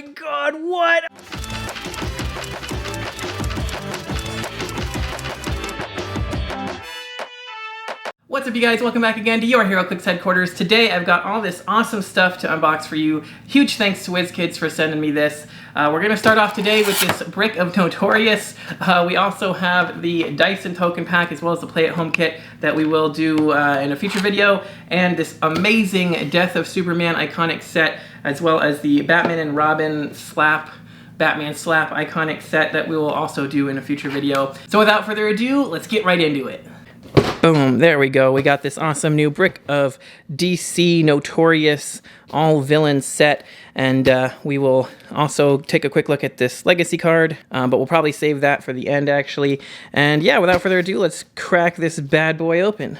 my god, what? What's up, you guys? Welcome back again to your Heroclix headquarters. Today I've got all this awesome stuff to unbox for you. Huge thanks to WizKids for sending me this. We're going to start off today with this brick of Notorious. We also have the Dyson token pack as well as the Play at Home kit that we will do in a future video. And this amazing Death of Superman iconic set, as well as the Batman and Robin Batman slap iconic set that we will also do in a future video. So without further ado, let's get right into it. Boom, there we go. We got this awesome new brick of DC Notorious all villain set, and we will also take a quick look at this legacy card, but we'll probably save that for the end actually. And yeah, without further ado, let's crack this bad boy open.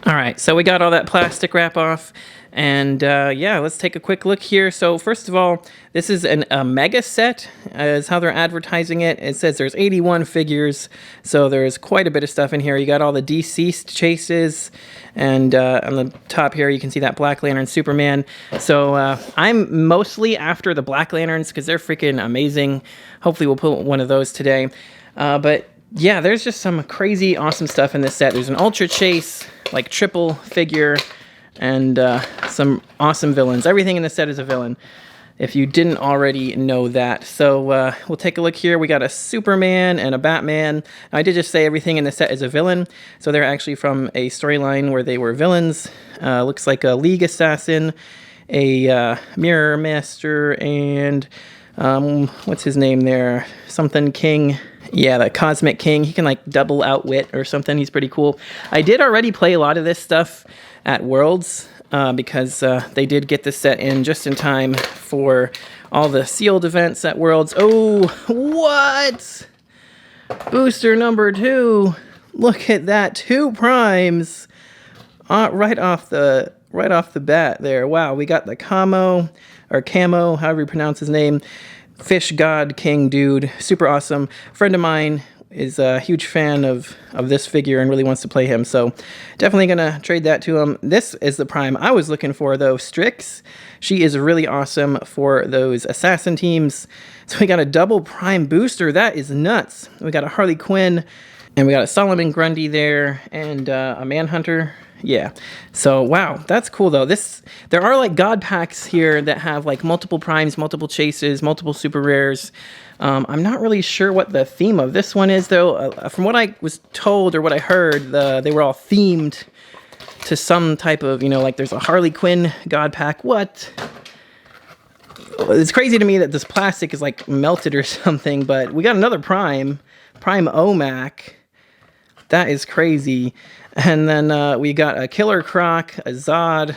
All right, so we got all that plastic wrap off, and yeah, let's take a quick look here. So first of all, this is a mega set, is how they're advertising it. It says there's 81 figures, so there's quite a bit of stuff in here. You got all the deceased chases, and on the top here you can see that Black Lantern Superman. So I'm mostly after the Black Lanterns because they're freaking amazing. Hopefully we'll put one of those today. But yeah, there's just some crazy awesome stuff in this set. There's an Ultra Chase, like triple figure, and some awesome villains. Everything in this set is a villain, if you didn't already know that. So we'll take a look here. We got a Superman and a Batman. I did just say everything in the set is a villain, so they're actually from a storyline where they were villains. Looks like a League Assassin, a Mirror Master, and what's his name there? Something King. Yeah, the Cosmic King. He can like double outwit or something. He's pretty cool. I did already play a lot of this stuff at Worlds because they did get this set in just in time for all the sealed events at Worlds. Oh, what? Booster number 2. Look at that, 2 primes right off the bat there. Wow, we got the Camo, however you pronounce his name. Fish God King dude, super awesome. Friend of mine is a huge fan of this figure and really wants to play him, so definitely gonna trade that to him. This is the prime I was looking for though, Strix. She is really awesome for those assassin teams. So we got a double prime booster, that is nuts. We got a Harley Quinn, and we got a Solomon Grundy there, and a Manhunter. Yeah, so wow, that's cool though. There are like god packs here that have like multiple primes, multiple chases, multiple super rares. I'm not really sure what the theme of this one is though. From what I was told or what I heard, they were all themed to some type of, like there's a Harley Quinn god pack. What? It's crazy to me that this plastic is like melted or something, but we got another Prime OMAC. That is crazy. And then we got a Killer Croc, a Zod,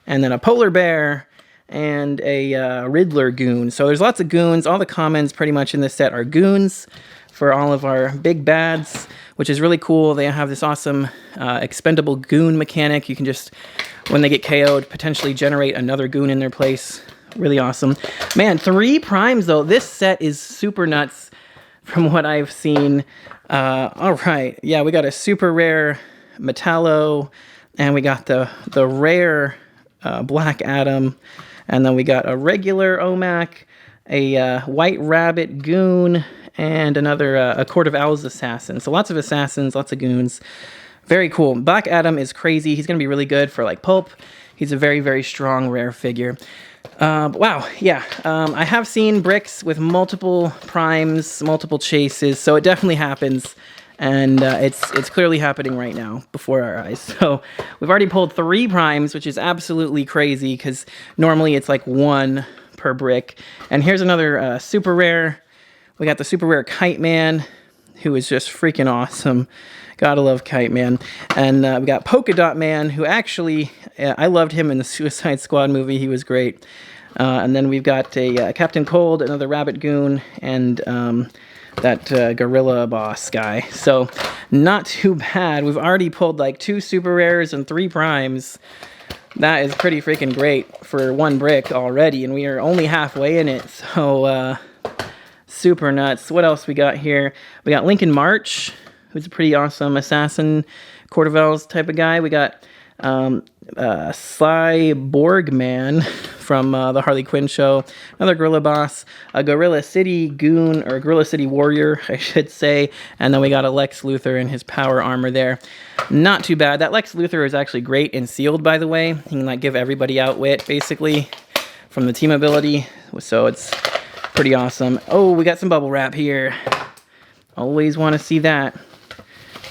and then a Polar Bear, and a Riddler Goon. So there's lots of goons. All the commons pretty much in this set are goons for all of our big bads, which is really cool. They have this awesome expendable goon mechanic. You can just, when they get KO'd, potentially generate another goon in their place. Really awesome. Man, 3 primes though. This set is super nuts from what I've seen. All right, yeah, we got a super rare Metallo, and we got the rare Black Adam, and then we got a regular OMAC, a White Rabbit Goon, and another a Court of Owls assassin. So lots of assassins, lots of goons. Very cool. Black Adam is crazy. He's gonna be really good for like pulp. He's a very, very strong rare figure. Wow, yeah, I have seen bricks with multiple primes, multiple chases, so it definitely happens, and it's clearly happening right now before our eyes. So we've already pulled 3 primes, which is absolutely crazy, because normally it's like 1 per brick. And here's another super rare. We got the super rare Kite Man, who is just freaking awesome. Gotta love Kite Man. And we got Polka Dot Man, who actually, I loved him in the Suicide Squad movie. He was great. And then we've got a Captain Cold, another Rabbit Goon, and that Gorilla Boss guy. So not too bad. We've already pulled like 2 super rares and 3 primes. That is pretty freaking great for 1 brick already, and we are only halfway in it. So super nuts. What else we got here? We got Lincoln March, who's a pretty awesome assassin, Court of Owls type of guy. We got Cyborg Man from the Harley Quinn show, another Gorilla Boss, a Gorilla City Goon, or Gorilla City Warrior, I should say, and then we got a Lex Luthor in his power armor there. Not too bad. That Lex Luthor is actually great and sealed, by the way. He can like give everybody outwit, basically, from the team ability, so it's pretty awesome. Oh, we got some bubble wrap here. Always want to see that.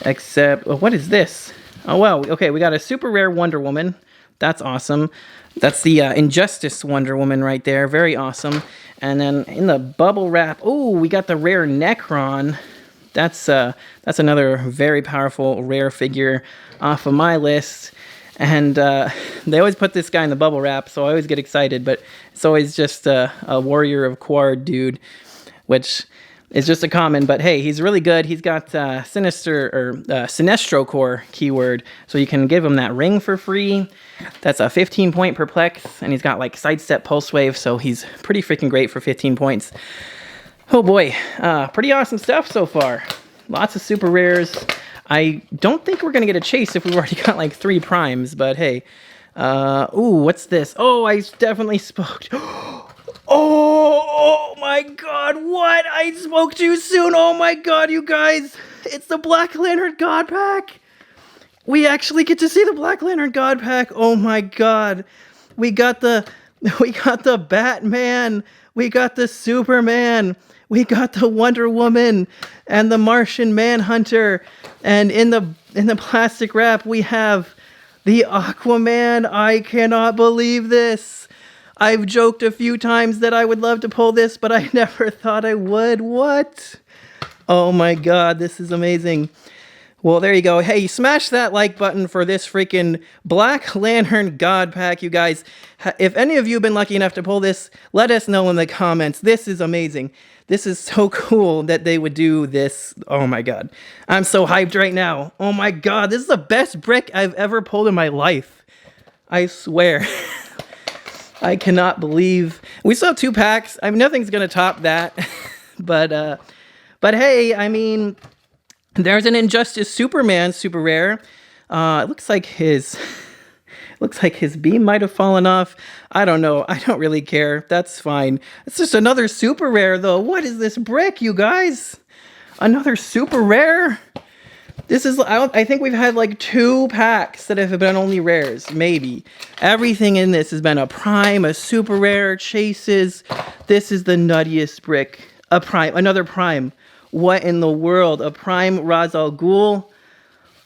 Except, oh, what is this? Oh, wow. Okay, we got a super rare Wonder Woman. That's awesome. That's the Injustice Wonder Woman right there. Very awesome. And then in the bubble wrap, oh, we got the rare Necron. That's another very powerful rare figure off of my list. And they always put this guy in the bubble wrap, so I always get excited. But it's always just a Warrior of Quard dude, which is just a common. But hey, he's really good. He's got Sinestro Core keyword, so you can give him that ring for free. That's a 15 point perplex, and he's got like sidestep pulse wave, so he's pretty freaking great for 15 points. Oh boy, pretty awesome stuff so far. Lots of super rares. I don't think we're gonna get a chase if we've already got like 3 primes, but hey. Ooh, what's this? Oh, I definitely spoke. Oh my god, what? I spoke too soon. Oh my god, you guys. It's the Black Lantern God Pack. We actually get to see the Black Lantern God Pack. Oh my god. We got the Batman. We got the Superman. We got the Wonder Woman and the Martian Manhunter. And in the plastic wrap, we have the Aquaman. I cannot believe this. I've joked a few times that I would love to pull this, but I never thought I would. What? Oh my god, this is amazing. Well, there you go. Hey, smash that like button for this freaking Black Lantern God Pack, you guys. If any of you have been lucky enough to pull this, let us know in the comments. This is amazing. This is so cool that they would do this. Oh my god. I'm so hyped right now. Oh my god, this is the best brick I've ever pulled in my life. I swear. I cannot believe. We still have 2 packs. I mean, nothing's going to top that. But hey, I mean, there's an Injustice Superman super rare. It looks like his beam might have fallen off. I don't know. I don't really care. That's fine. It's just another super rare, though. What is this brick, you guys? Another super rare? This is, I think we've had like 2 packs that have been only rares, maybe. Everything in this has been a prime, a super rare, chases. This is the nuttiest brick. A prime, another prime. What in the world? A prime Ra's al Ghul?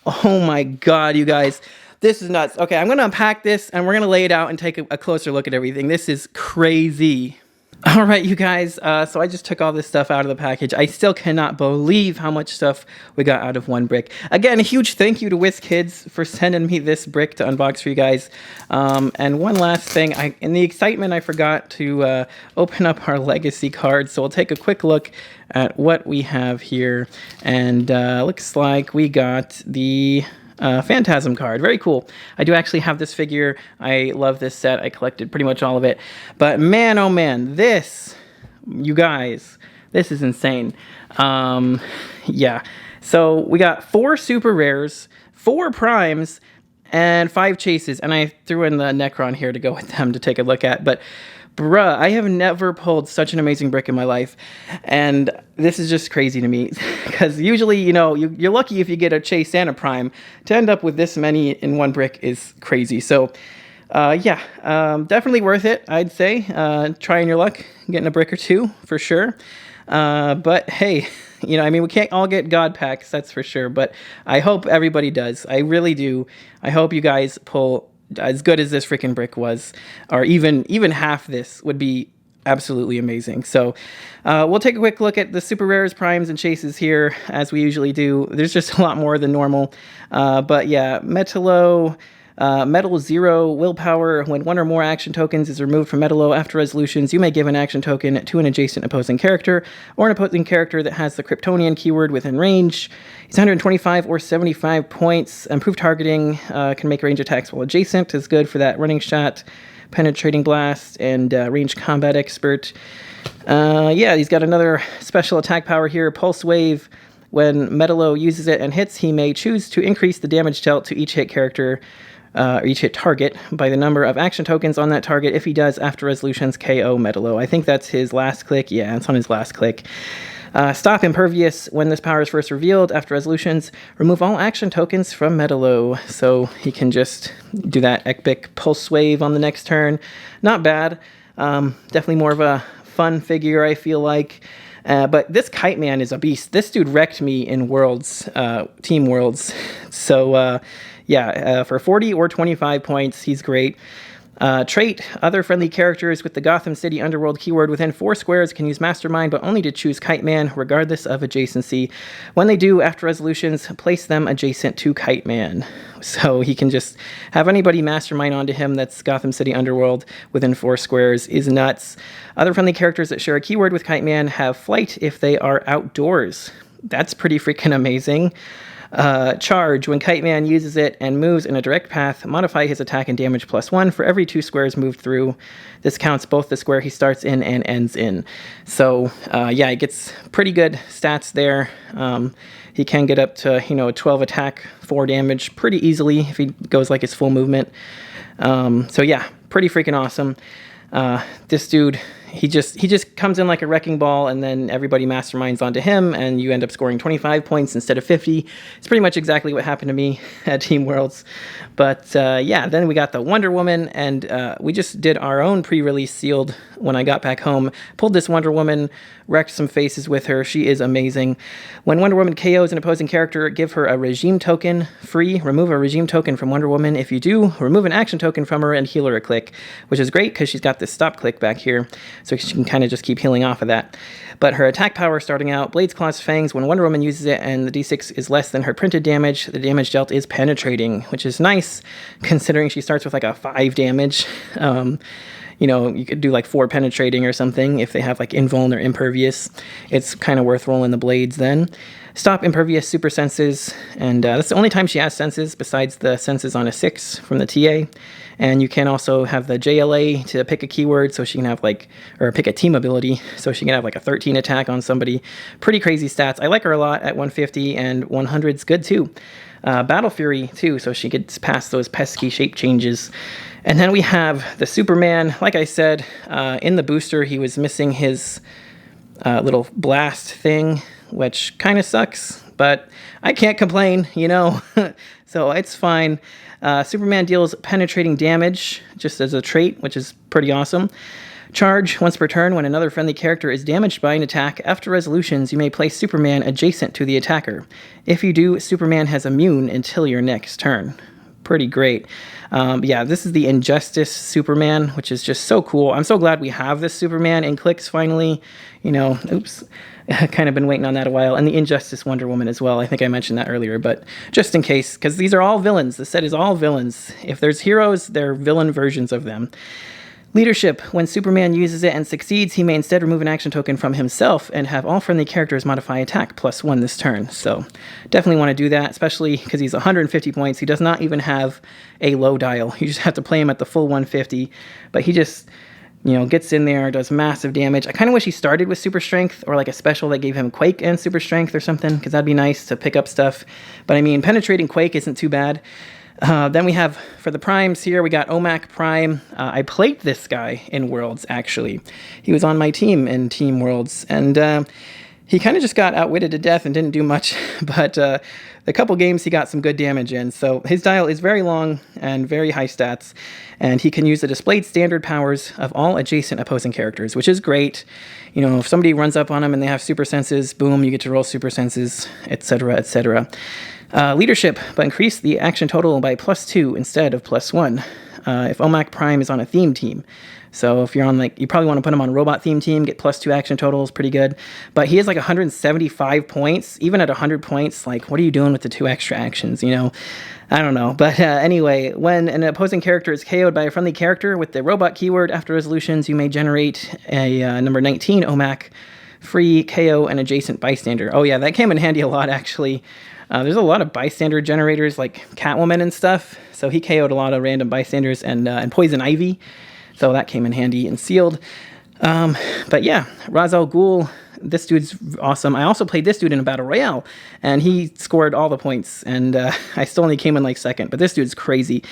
Oh my god, you guys. This is nuts. Okay, I'm going to unpack this and we're going to lay it out and take a closer look at everything. This is crazy. All right, you guys, so I just took all this stuff out of the package. I still cannot believe how much stuff we got out of one brick. Again, a huge thank you to WizKids for sending me this brick to unbox for you guys. And one last thing, in the excitement, I forgot to open up our legacy cards. So we'll take a quick look at what we have here. And looks like we got the Phantasm card. Very cool. I do actually have this figure. I love this set. I collected pretty much all of it. But man, oh man, this, you guys, this is insane. Yeah. So we got 4 super rares, 4 primes, and 5 chases. And I threw in the Necron here to go with them to take a look at. But bruh, I have never pulled such an amazing brick in my life. And this is just crazy to me. Because usually, you know, you're lucky if you get a chase and a prime. To end up with this many in one brick is crazy. So, yeah, definitely worth it, I'd say. Trying your luck, getting a brick or 2, for sure. But hey, you know, I mean, we can't all get God packs, that's for sure. But I hope everybody does. I really do. I hope you guys pull as good as this freaking brick was, or even half this would be absolutely amazing. So we'll take a quick look at the super rares, primes, and chases here, as we usually do. There's just a lot more than normal. But yeah, Metallo, Metal 0 willpower. When 1 or more action tokens is removed from Metallo after resolutions, you may give an action token to an adjacent opposing character, or an opposing character that has the Kryptonian keyword within range. It's 125 or 75 points. Improved targeting, can make range attacks while adjacent, is good for that running shot, penetrating blast, and range combat expert. Yeah, he's got another special attack power here, pulse wave. When Metallo uses it and hits, he may choose to increase the damage dealt to each hit character or each hit target by the number of action tokens on that target. If he does, after resolutions, KO Metalo. I think that's his last click. Yeah, it's on his last click. Stop Impervious. When this power is first revealed, after resolutions, remove all action tokens from Metalo. So he can just do that epic pulse wave on the next turn. Not bad. Definitely more of a fun figure, I feel like. But this Kite Man is a beast. This dude wrecked me in Worlds, Team Worlds. So, for 40 or 25 points, he's great. Trait, other friendly characters with the Gotham City Underworld keyword within 4 squares can use Mastermind, but only to choose Kite Man, regardless of adjacency. When they do, after resolutions, place them adjacent to Kite Man. So he can just have anybody Mastermind onto him that's Gotham City Underworld within 4 squares is nuts. Other friendly characters that share a keyword with Kite Man have Flight if they are outdoors. That's pretty freaking amazing. Charge, when Kite Man uses it and moves in a direct path, modify his attack and damage +1 for every 2 squares moved through. This counts both the square he starts in and ends in. So, he gets pretty good stats there. He can get up to, a 12 attack, 4 damage pretty easily if he goes like his full movement. Pretty freaking awesome. This dude, he just comes in like a wrecking ball, and then everybody masterminds onto him, and you end up scoring 25 points instead of 50. It's pretty much exactly what happened to me at Team Worlds. But then we got the Wonder Woman, and we just did our own pre-release sealed when I got back home. Pulled this Wonder Woman, wrecked some faces with her. She is amazing. When Wonder Woman KOs an opposing character, give her a regime token free. Remove a regime token from Wonder Woman. If you do, remove an action token from her and heal her a click, which is great because she's got this stop click back here, so she can kind of just keep healing off of that. But her attack power starting out, Blades, Claws, Fangs, when Wonder Woman uses it and the d6 is less than her printed damage, the damage dealt is penetrating, which is nice considering she starts with like a 5 damage. You could do like 4 penetrating or something if they have like invuln or impervious. It's kind of worth rolling the blades then. Stop Impervious super senses, and that's the only time she has senses besides the senses on a 6 from the TA. And you can also have the JLA to pick a keyword, so she can have or pick a team ability, so she can have like a 13 attack on somebody. Pretty crazy stats. I like her a lot at 150, and 100's good too. Battle Fury too, so she gets past those pesky shape changes. And then we have the Superman. Like I said, in the booster, he was missing his little blast thing, which kind of sucks, but I can't complain, so it's fine. Superman deals penetrating damage just as a trait, which is pretty awesome. Charge, once per turn, when another friendly character is damaged by an attack, after resolutions, you may place Superman adjacent to the attacker. If you do, Superman has immune until your next turn. Pretty great. This is the Injustice Superman, which is just so cool. I'm so glad we have this Superman in Clicks finally. Kind of been waiting on that a while. And the Injustice Wonder Woman as well. I think I mentioned that earlier, but just in case, because these are all villains. The set is all villains. If there's heroes, they're villain versions of them. Leadership. When Superman uses it and succeeds, he may instead remove an action token from himself and have all friendly characters modify attack +1 this turn. So definitely want to do that, especially because he's 150 points. He does not even have a low dial. You just have to play him at the full 150. But he just, gets in there, does massive damage. I kind of wish he started with Super Strength or like a special that gave him Quake and Super Strength or something, because that'd be nice to pick up stuff. But I mean, penetrating Quake isn't too bad. Then we have, for the primes here, we got OMAC Prime. I played this guy in Worlds, actually. He was on my team in Team Worlds, and he kind of just got outwitted to death and didn't do much, but the couple games he got some good damage in. So his dial is very long and very high stats, and he can use the displayed standard powers of all adjacent opposing characters, which is great. If somebody runs up on him and they have super senses, boom, you get to roll super senses, etc., etc. Leadership, but increase the action total by +2 instead of +1 if OMAC Prime is on a theme team. So if you're on you probably want to put him on a robot theme team, get +2 action totals, pretty good. But he has 175 points. Even at 100 points, what are you doing with the 2 extra actions, I don't know. But anyway, when an opposing character is KO'd by a friendly character with the robot keyword, after resolutions, you may generate a number 19 OMAC free KO and adjacent bystander. Oh yeah, that came in handy a lot, actually. There's a lot of bystander generators like Catwoman and stuff, so he KO'd a lot of random bystanders and Poison Ivy, so that came in handy and sealed. But yeah, Ra's al Ghul, this dude's awesome. I also played this dude in a battle royale, and he scored all the points, and I still only came in like second, but this dude's crazy.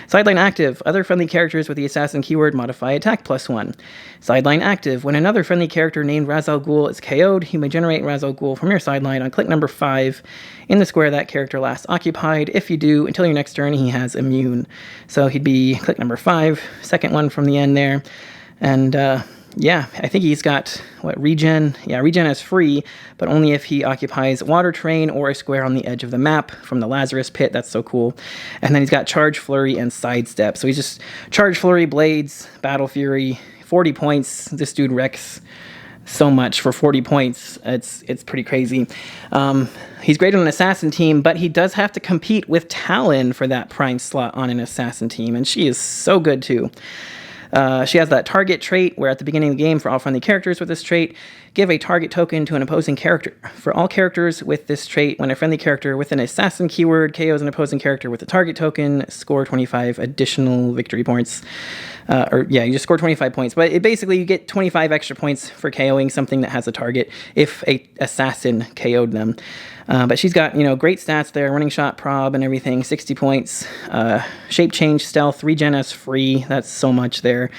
Sideline active. Other friendly characters with the assassin keyword modify attack +1. Sideline active. When another friendly character named Ra's al Ghul is KO'd, you may generate Ra's al Ghul from your sideline on click number 5 in the square that character last occupied. If you do, until your next turn, he has immune. So he'd be click number 5, second one from the end there. And yeah, I think he's got, what, regen? Yeah, regen is free, but only if he occupies water terrain or a square on the edge of the map from the Lazarus pit. That's so cool. And then he's got charge, flurry, and sidestep. So he's just charge, flurry, blades, battle fury, 40 points. This dude wrecks so much for 40 points. It's pretty crazy. He's great on an assassin team, but he does have to compete with Talon for that prime slot on an assassin team, and she is so good too. She has that target trait, where at the beginning of the game, for all friendly characters with this trait, give a target token to an opposing character. For all characters with this trait, when a friendly character with an assassin keyword KOs an opposing character with a target token, score 25 additional victory points. You just score 25 points. But basically, you get 25 extra points for KOing something that has a target if a assassin KO'd them. But she's got, great stats there, running shot, prob, and everything, 60 points. Shape change, stealth, regen is free. That's so much there.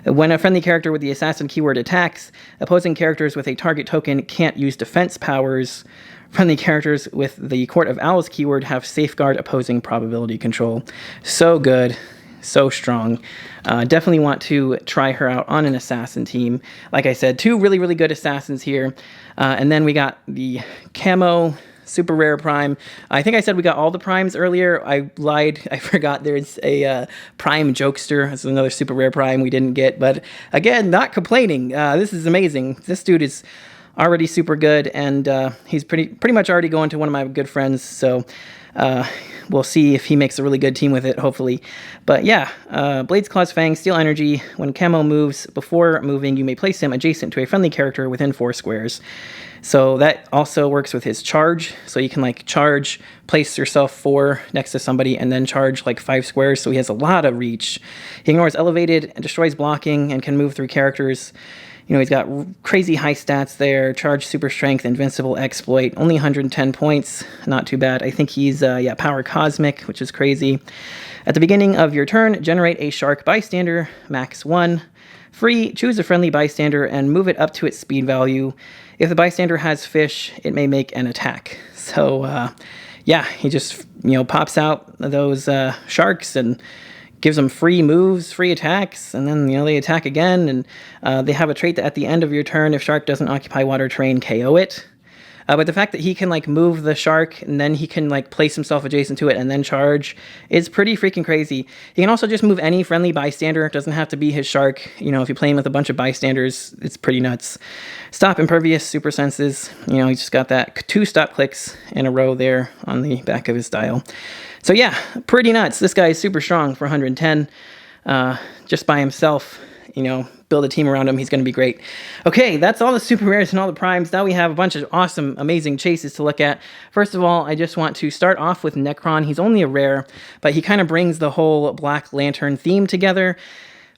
When a friendly character with the assassin keyword attacks, opposing characters with a target token can't use defense powers. Friendly characters with the Court of Owls keyword have safeguard opposing probability control. So good. So strong. Definitely want to try her out on an assassin team. Like I said, 2 really, really good assassins here. And then we got the camo super rare prime. I think I said we got all the primes earlier. I lied. I forgot there's a prime jokester. This is another super rare prime we didn't get. But again, not complaining. This is amazing. This dude is already super good, and he's pretty much already going to one of my good friends. So we'll see if he makes a really good team with it, hopefully. But yeah, Blades, Claws, Fangs, Steel Energy. When Camo moves, before moving, you may place him adjacent to a friendly character within 4 squares. So that also works with his charge. So you can charge, place yourself 4 next to somebody, and then charge 5 squares. So he has a lot of reach. He ignores elevated and destroys blocking and can move through characters. He's got crazy high stats there. Charge, super strength, invincible, exploit. Only 110 points. Not too bad. I think he's, power cosmic, which is crazy. At the beginning of your turn, generate a shark bystander, max 1. Free, choose a friendly bystander and move it up to its speed value. If the bystander has fish, it may make an attack. So, he just, pops out those sharks and gives them free moves, free attacks, and then, they attack again, and they have a trait that at the end of your turn, if shark doesn't occupy water terrain, KO it. But the fact that he can, move the shark, and then he can, place himself adjacent to it, and then charge, is pretty freaking crazy. He can also just move any friendly bystander. It doesn't have to be his shark. If you play him with a bunch of bystanders, it's pretty nuts. Stop, impervious, super senses. He's just got that 2 stop clicks in a row there on the back of his dial. So yeah, pretty nuts. This guy is super strong for 110. Just by himself, build a team around him. He's going to be great. Okay, that's all the super rares and all the primes. Now we have a bunch of awesome, amazing chases to look at. First of all, I just want to start off with Necron. He's only a rare, but he kind of brings the whole Black Lantern theme together.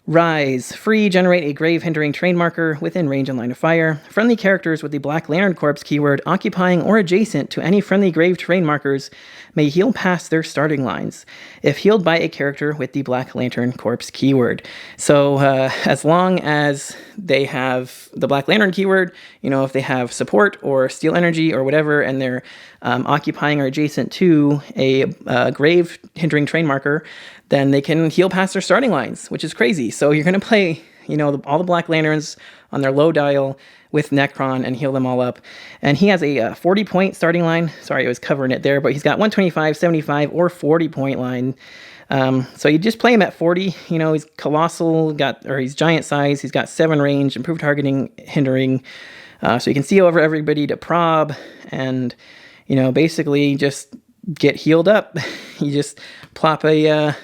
Rise. Free, generate a grave hindering terrain marker within range and line of fire. Friendly characters with the Black Lantern Corps keyword occupying or adjacent to any friendly grave terrain markers may heal past their starting lines, if healed by a character with the Black Lantern Corps keyword. So as long as they have the Black Lantern keyword, if they have support or steel energy or whatever, and they're occupying or adjacent to a grave hindering terrain marker, then they can heal past their starting lines, which is crazy. So you're going to play, all the Black Lanterns on their low dial with Necron and heal them all up. And he has a 40-point starting line. Sorry, I was covering it there, but he's got 125, 75, or 40-point line. So you just play him at 40. He's colossal, he's giant size. He's got 7 range, improved targeting, hindering. So you can see over everybody to prob and, basically just get healed up. You just plop a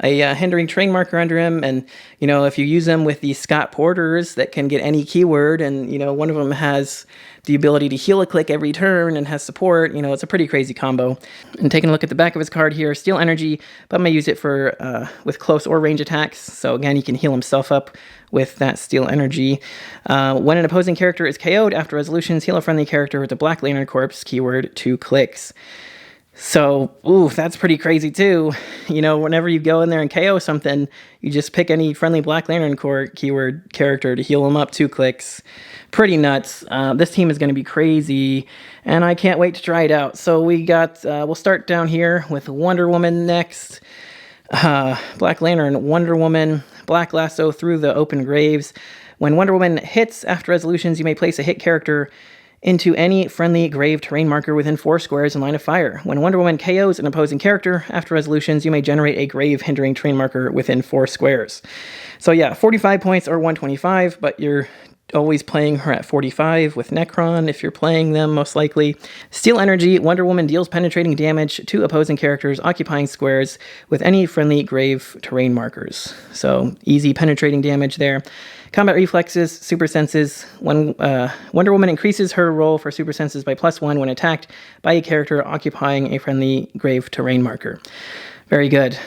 a hindering terrain marker under him, and you know, if you use them with these Scott Porters that can get any keyword, and you know, one of them has the ability to heal a click every turn and has support, you know, it's a pretty crazy combo. And taking a look at the back of his card here, Steal Energy, but I'm gonna use it for with close or range attacks. So again, he can heal himself up with that Steal Energy. When an opposing character is KO'd after resolutions, heal a friendly character with the Black Lantern Corpse keyword 2 clicks. So, ooh, that's pretty crazy too. You know, whenever you go in there and KO something, you just pick any friendly Black Lantern Corps keyword character to heal them up 2 clicks. Pretty nuts. This team is going to be crazy, and I can't wait to try it out. So we got, we'll start down here with Wonder Woman next. Black Lantern, Wonder Woman, Black Lasso through the open graves. When Wonder Woman hits after resolutions, you may place a hit character into any friendly grave terrain marker within 4 squares in line of fire. When Wonder Woman KOs an opposing character after resolutions, you may generate a grave hindering terrain marker within 4 squares. So yeah, 45 points or 125, but you're always playing her at 45 with Necron if you're playing them, most likely. Steal Energy, Wonder Woman deals penetrating damage to opposing characters occupying squares with any friendly grave terrain markers. So easy penetrating damage there. Combat Reflexes, Super Senses. When Wonder Woman increases her roll for Super Senses by +1 when attacked by a character occupying a friendly grave terrain marker. Very good.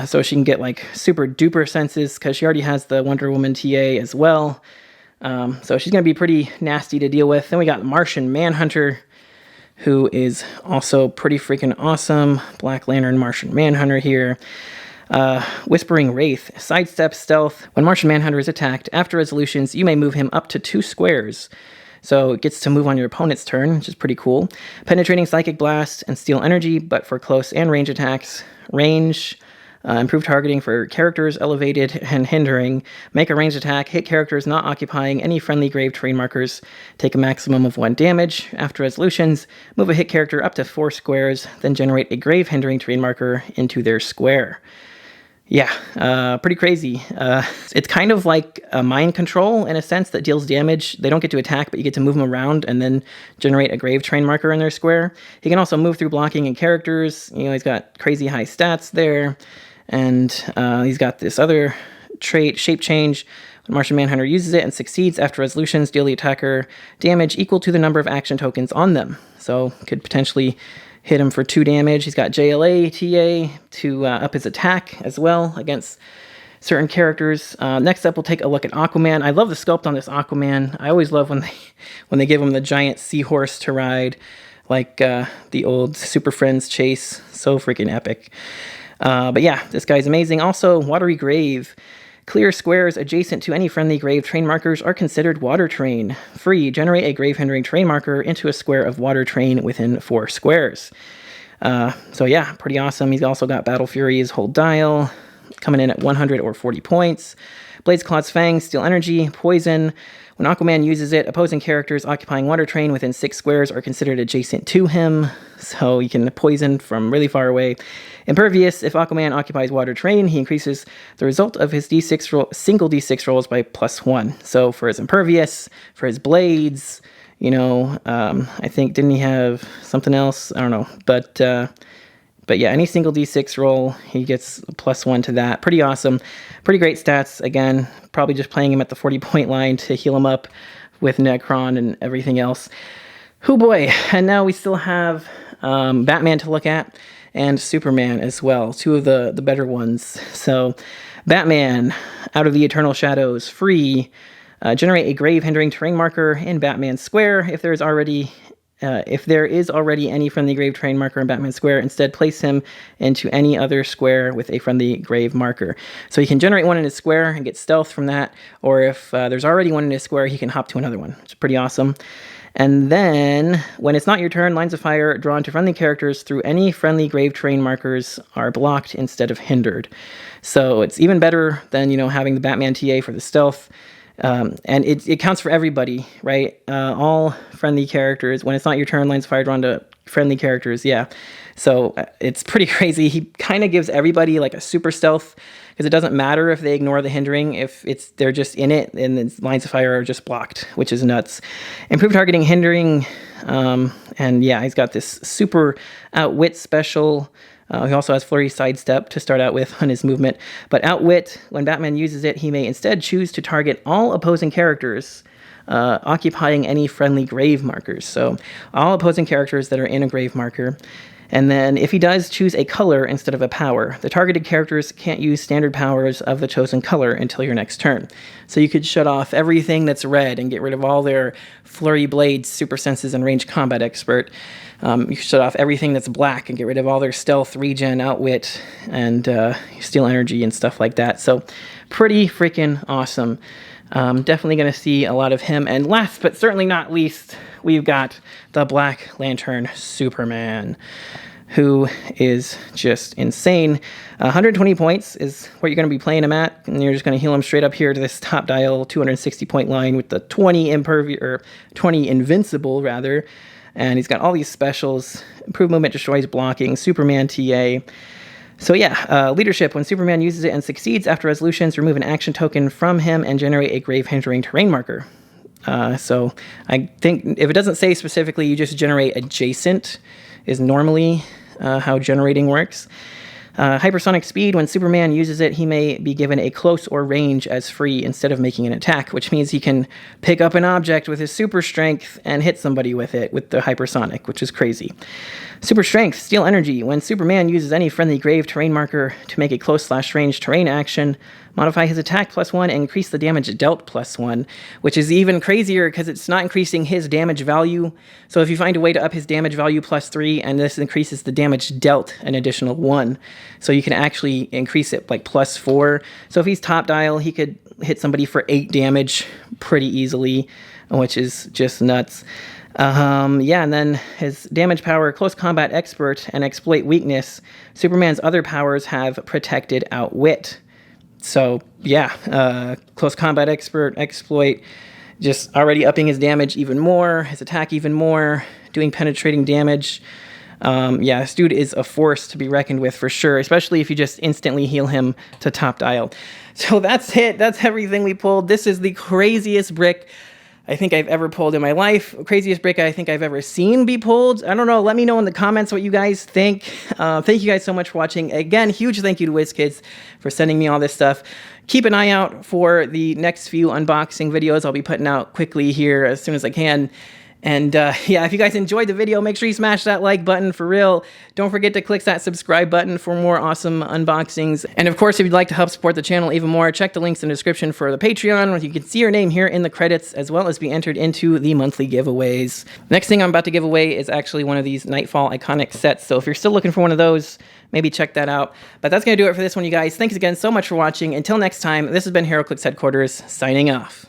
So she can get like super duper senses because she already has the Wonder Woman TA as well. So she's going to be pretty nasty to deal with. Then we got Martian Manhunter, who is also pretty freaking awesome. Black Lantern Martian Manhunter here. Whispering Wraith, Sidestep Stealth. When Martian Manhunter is attacked, after resolutions, you may move him up to 2 squares. So it gets to move on your opponent's turn, which is pretty cool. Penetrating Psychic Blast and Steal Energy, but for close and range attacks. Range, improved targeting for characters elevated and hindering. Make a ranged attack, hit characters not occupying any friendly grave terrain markers. Take a maximum of 1 damage. After resolutions, move a hit character up to 4 squares, then generate a grave hindering terrain marker into their square. Yeah, pretty crazy. It's kind of like a mind control in a sense that deals damage. They don't get to attack, but you get to move them around and then generate a grave terrain marker in their square. He can also move through blocking and characters. You know, he's got crazy high stats there. And he's got this other trait, Shape Change. When Martian Manhunter uses it and succeeds after resolutions, deal the attacker damage equal to the number of action tokens on them. So could potentially hit him for 2 damage. He's got JLA, TA to up his attack as well against certain characters. Next up, we'll take a look at Aquaman. I love the sculpt on this Aquaman. I always love when they give him the giant seahorse to ride, like the old Super Friends chase. So freaking epic. But yeah, this guy's amazing. Also, Watery Grave. Clear squares adjacent to any friendly grave terrain markers are considered water terrain. Free, generate a grave hindering terrain marker into a square of water terrain within 4 squares. So yeah, pretty awesome. He's also got Battle Fury's whole dial, coming in at 100 or 40 points. Blade's Claw's Fangs, Steal Energy, Poison. When Aquaman uses it, opposing characters occupying water terrain within 6 squares are considered adjacent to him, so you can poison from really far away. Impervious, if Aquaman occupies water terrain, he increases the result of his single D6 rolls by +1. So for his Impervious, for his Blades, you know, I think, didn't he have something else? I don't know, but yeah, any single D6 roll, he gets +1 to that. Pretty awesome. Pretty great stats. Again, probably just playing him at the 40-point line to heal him up with Necron and everything else. Oh boy. And now we still have Batman to look at and Superman as well. 2 of the better ones. So Batman, Out of the Eternal Shadows, free. Generate a grave hindering terrain marker in Batman's square. If there is already any friendly grave terrain marker in Batman's square, instead place him into any other square with a friendly grave marker. So he can generate one in his square and get stealth from that, or if there's already one in his square, he can hop to another one. It's pretty awesome. And then, when it's not your turn, lines of fire drawn to friendly characters through any friendly grave terrain markers are blocked instead of hindered. So it's even better than, you know, having the Batman TA for the stealth. And it counts for everybody, right? All friendly characters. When it's not your turn, lines of fire drawn to friendly characters, yeah. So it's pretty crazy. He kind of gives everybody like a super stealth, because it doesn't matter if they ignore the hindering, if they're just in it, and the lines of fire are just blocked, which is nuts. Improved targeting, hindering, and yeah, he's got this super outwit special. He also has flurry sidestep to start out with on his movement. But outwit, when Batman uses it, he may instead choose to target all opposing characters occupying any friendly grave markers. So all opposing characters that are in a grave marker. And then if he does choose a color instead of a power, the targeted characters can't use standard powers of the chosen color until your next turn. So you could shut off everything that's red and get rid of all their flurry blades, super senses, and range combat expert. You could shut off everything that's black and get rid of all their stealth, regen, outwit, and steal energy and stuff like that. So pretty freaking awesome. Definitely going to see a lot of him. And last but certainly not least, we've got the Black Lantern Superman, who is just insane. 120 points is what you're going to be playing him at, and you're just going to heal him straight up here to this top dial 260 point line with the 20 invincible rather. And he's got all these specials: improved movement, destroys blocking, Superman TA. So yeah, leadership. When Superman uses it and succeeds after resolutions, remove an action token from him and generate a grave-hindering terrain marker. So I think if it doesn't say specifically, you just generate adjacent is normally how generating works. Hypersonic speed. When Superman uses it, he may be given a close or range as free instead of making an attack, which means he can pick up an object with his super strength and hit somebody with it with the hypersonic, which is crazy. Super strength, steal energy. When Superman uses any friendly grave terrain marker to make a close/range terrain action, modify his attack +1 and increase the damage dealt +1, which is even crazier because it's not increasing his damage value. So if you find a way to up his damage value +3, and this increases the damage dealt an additional 1. So you can actually increase it like +4. So if he's top dial, he could hit somebody for 8 damage pretty easily, which is just nuts. Yeah, and then his damage power, close combat expert, and exploit weakness. Superman's other powers have protected outwit. So yeah, close combat expert, exploit, just already upping his damage even more, his attack even more, doing penetrating damage. Yeah, this dude is a force to be reckoned with for sure, especially if you just instantly heal him to top dial. So that's it. That's everything we pulled. This is the craziest brick I think I've ever pulled in my life. Craziest brick I think I've ever seen be pulled. I don't know. Let me know in the comments what you guys think. Thank you guys so much for watching. Again, huge thank you to WizKids for sending me all this stuff. Keep an eye out for the next few unboxing videos I'll be putting out quickly here as soon as I can. And yeah, if you guys enjoyed the video, make sure you smash that like button for real. Don't forget to click that subscribe button for more awesome unboxings. And of course, if you'd like to help support the channel even more, check the links in the description for the Patreon, where you can see your name here in the credits, as well as be entered into the monthly giveaways. Next thing I'm about to give away is actually one of these Nightfall Iconic sets. So if you're still looking for one of those, maybe check that out. But that's going to do it for this one, you guys. Thanks again so much for watching. Until next time, this has been Heroclix Headquarters, signing off.